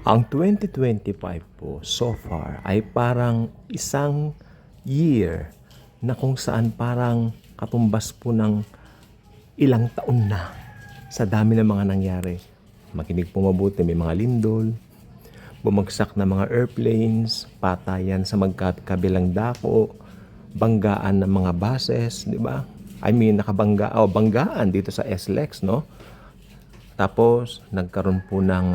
Ang 2025 po so far ay parang isang year na kung saan parang katumbas po ng ilang taon na sa dami ng mga nangyari. Makinig po mabuti, may mga lindol, bumagsak na mga airplanes, patayan sa magkabilang dako, banggaan ng mga buses, di ba? Banggaan dito sa SLEX, no? Tapos, nagkaroon po ng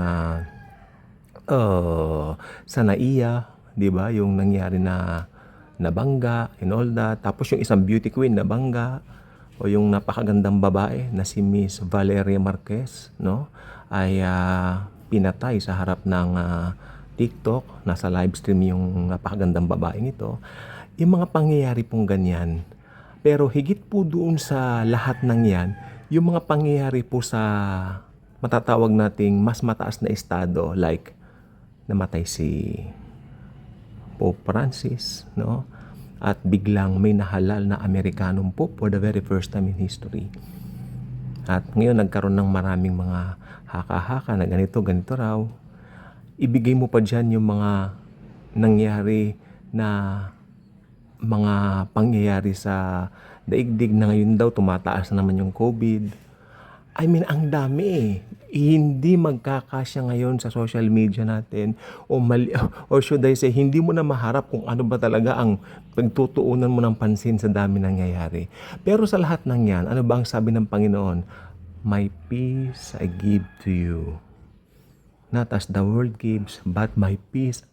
sa NAIA, di ba? Yung nangyari na nabangga and all that. Tapos yung isang beauty queen na bangga o yung napakagandang babae na si Miss Valeria Marquez, no? Ay pinatay sa harap ng TikTok. Nasa live stream yung napakagandang babaeng ito. Yung mga pangyayari pong ganyan. Pero higit po doon sa lahat ng yan, yung mga pangyayari po sa matatawag nating mas mataas na estado, like namatay si Pope Francis, no? At biglang may nahalal na Amerikanong Pope for the very first time in history. At ngayon nagkaroon ng maraming mga haka-haka na ganito raw. Ibigay mo pa dyan yung mga nangyari na mga pangyayari sa daigdig na ngayon daw tumataas na naman yung COVID. I mean, ang dami eh. Hindi magkakasya ngayon sa social media natin or should I say, hindi mo na maharap kung ano ba talaga ang pagtutuunan mo ng pansin sa dami nangyayari. Pero sa lahat ng yan, ano ba ang sabi ng Panginoon? My peace I give to you. Not as the world gives, but my peace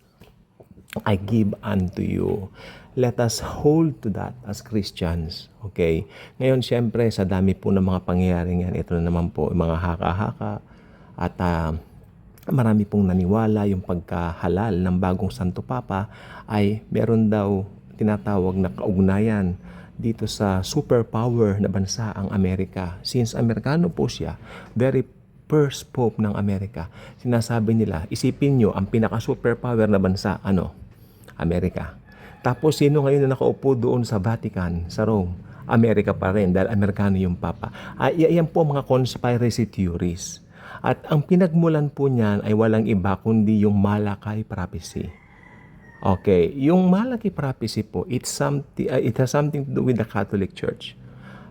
I give unto you. Let us hold to that as Christians. Okay? Ngayon, syempre, sa dami po ng mga pangyayari yan, ito na naman po, mga haka-haka. At marami pong naniwala yung pagkahalal ng bagong Santo Papa ay meron daw tinatawag na kaugnayan dito sa superpower na bansa ang Amerika. Since Amerikano po siya, very first Pope ng Amerika, sinasabi nila, isipin nyo, ang pinaka-superpower na bansa, Amerika. Tapos, sino ngayon na nakaupo doon sa Vatican, sa Rome? Amerika pa rin, dahil Amerikano yung Papa. Yan po mga conspiracy theories. At ang pinagmulan po niyan ay walang iba kundi yung Malachi prophecy. Okay, yung Malachi prophecy po, it has something to do with the Catholic Church.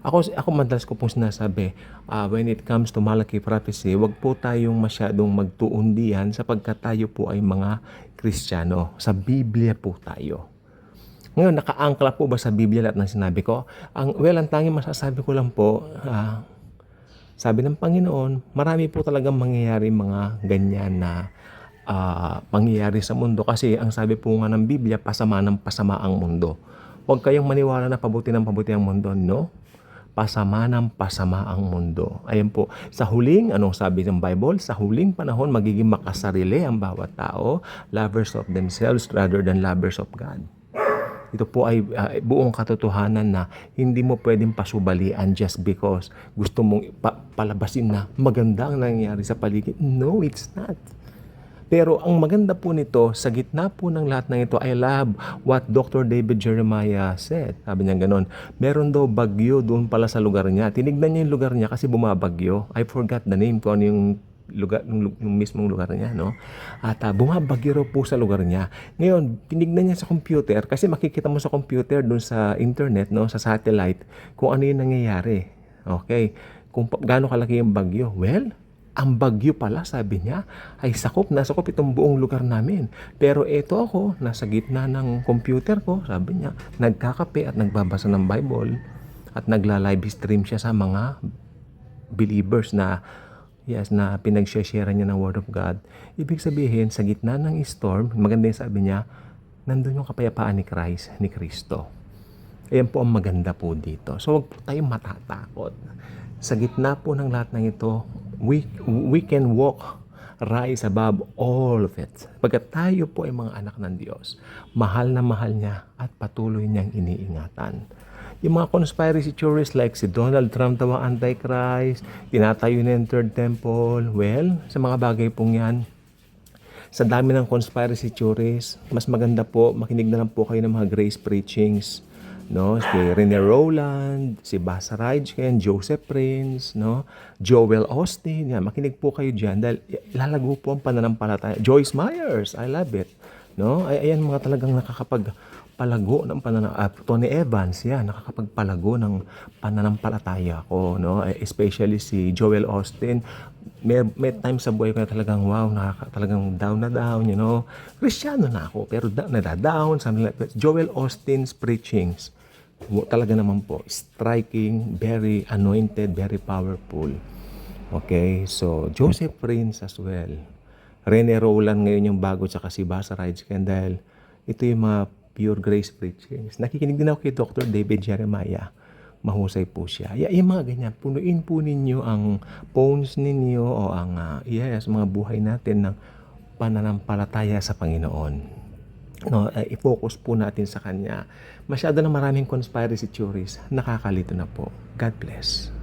Ako madalas ko pong sinasabi, when it comes to Malachi prophecy, wag po tayong masyadong magtuon diyan sapagkat tayo po ay mga Kristiyano. Sa Biblia po tayo. Ngayon, nakaangkla po ba sa Biblia lahat ng sinabi ko? Ang tanging masasabi ko lang po, sabi ng Panginoon, marami po talagang mangyayari mga ganyan na pangyayari sa mundo. Kasi ang sabi po nga ng Biblia, pasama ng pasama ang mundo. Huwag kayong maniwala na pabuti ng pabuti ang mundo. No? Pasama ng pasama ang mundo. Ayan po, sa huling, anong sabi ng Bible? Sa huling panahon, magiging makasarili ang bawat tao, lovers of themselves rather than lovers of God. Ito po ay buong katotohanan na hindi mo pwedeng pasubalian just because gusto mong palabasin na maganda ang nangyayari sa paligid. No, it's not. Pero ang maganda po nito, sa gitna po ng lahat ng ito, I love what Dr. David Jeremiah said. Sabi niya gano'n, meron daw bagyo doon pala sa lugar niya. Tinignan niya yung lugar niya kasi bumabagyo. I forgot the name kung ano yung lugar, yung mismong lugar niya, no? At bumabagyo raw po sa lugar niya. Ngayon, tinignan niya sa computer kasi makikita mo sa computer doon sa internet, no, sa satellite, kung ano yung nangyayari. Okay? Kung gaano kalaki yung bagyo. Well, ang bagyo pala, sabi niya, ay nasakop itong buong lugar namin. Pero ito ako, nasa gitna ng computer ko, sabi niya, nagkakape at nagbabasa ng Bible at nagla-live stream siya sa mga believers na pinag-share niya ng Word of God. Ibig sabihin, sa gitna ng storm, maganda yung sabi niya, nandun yung kapayapaan ni Christ, ni Kristo. Ayan po ang maganda po dito. So, huwag po tayong matatakot. Sa gitna po ng lahat ng ito, we can rise above all of it. Pagkat tayo po ay mga anak ng Diyos, mahal na mahal niya at patuloy niyang iniingatan. Yung mga conspiracy theories like si Donald Trump daw ang Antichrist, tinatayo na yung Third Temple, well, sa mga bagay pong yan, sa dami ng conspiracy theories, mas maganda po, makinig na lang po kayo ng mga grace preachings no? Si Rene Rowland, si Basa Rajken, Joseph Prince, no? Joel Austin, yan, makinig po kayo diyan dahil lalago po ang pananampalataya. Joyce Myers, I love it, no? Ayan mga talagang nakakapagpalago ng Tony Evans, yan, nakakapagpalago ng pananampalataya ko, no? Especially si Joel Austin. May time sa buhay ko na talagang wow, talagang down na down, you know. Kristyano na ako, pero nada-down, something like that. Joel Austin's preachings, talaga naman po, striking, very anointed, very powerful. Okay, so Joseph Prince as well. Rene Rowland ngayon yung bago, tsaka si Basa Rajken dahil ito yung mga pure grace preachings. Nakikinig din ako kay Dr. David Jeremiah. Mahusay po siya. Yung mga ganyan, punuin po ninyo ang phones ninyo o ang mga buhay natin ng pananampalataya sa Panginoon. No, i-focus po natin sa Kanya. Masyado na maraming conspiracy theories. Nakakalito na po. God bless.